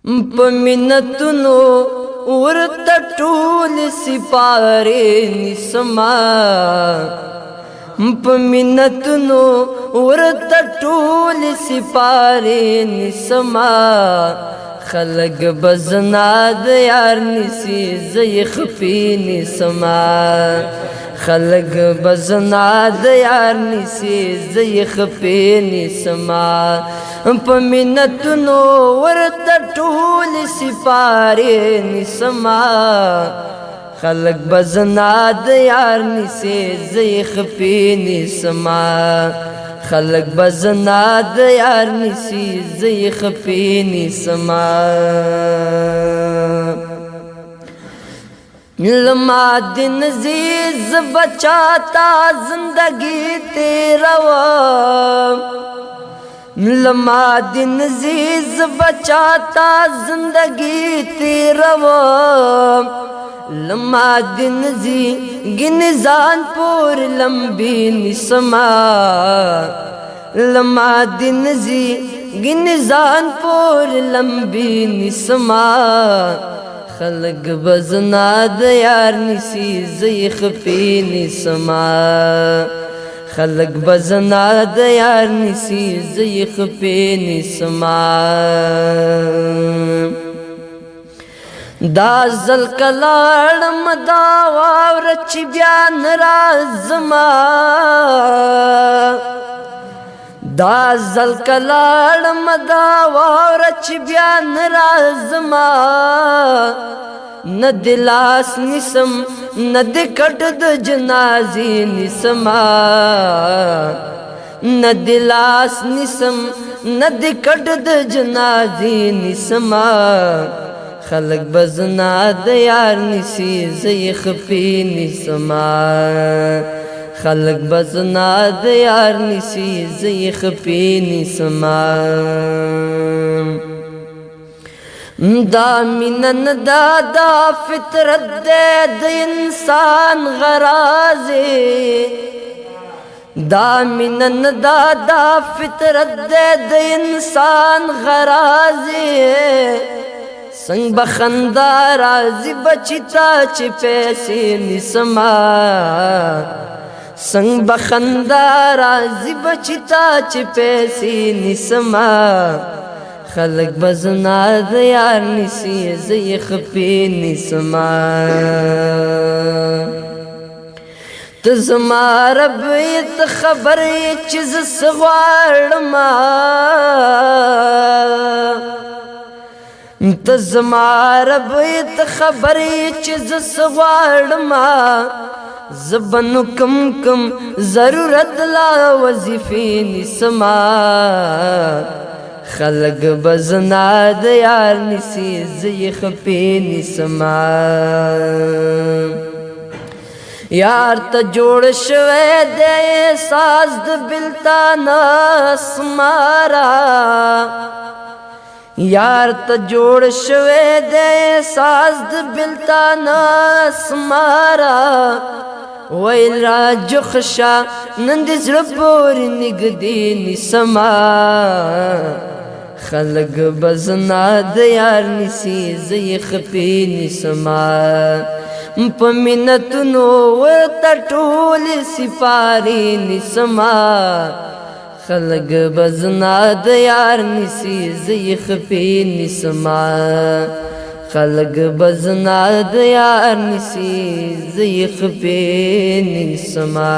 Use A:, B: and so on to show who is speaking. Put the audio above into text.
A: په منتونو ورته ټول سپارې نسما په منتونو ورته ټول سپارې نسما خلق بزنا د یار نسی زی خفی نسما خلق بزنا د یار نسی زی خفی نسما په منتونو ورته ټول سپارې نسما خلق بزنا د یار نسی زی خفی نسما خلق بزنا د یار نسی زی خفی نسما لما دن زیز بچاتا زندگی تیرا لما دن زیز بچاتا زندگی تیرا لما دن زی گنزان پور لمبی نسما لما دن زی گنزان پور لمبی نسما خلق بزنا د یار نسی زی خفی نسما خلق بزنا د یار نسی زی خفی نسما دا زل کلاړم دا واور چې بیا نرازما دا زل کلاړم دا واور چې بیا نرازما ند لاس نسم ند کټ د جنازې نسما ند لاس نسم ند کټ د جنازې نسما خلق بزنا د یار نسی زی خفی نسما خلق بزنا د یار نسی زی خفی نسما دا منن دا فطرت د انسان غرازه دا منن دا فطرت د انسان غرازه سنگ بخندا رازی بچتا چی پیسی نسما سنگ بخندا رازی بچتا چی پیسی نسما خلق بزنا د یار نسی زی خفی نسما تزما رب ایت خبر چیز سغوارما تزما رب ایت خبری چیز سغوارما زبنو کم کم ضرورت لا وظیفی نسما خلق بزنا د یار نسی زی خفی نسما یار تا جوڑ شوے دے ساز د بلتانا اسمارا یار تا جوڑ شوے دے ساز د بلتانا اسمارا ویل را جخشا نند زرپوری نگدی نسما خلق بزنا د یار نسی زی خفی نسما په منتونو ورته ټول سپارې نسما خلق بزنا د یار نسی زی خفی نسما خلق بزنا د یار نسی زی خفی نسما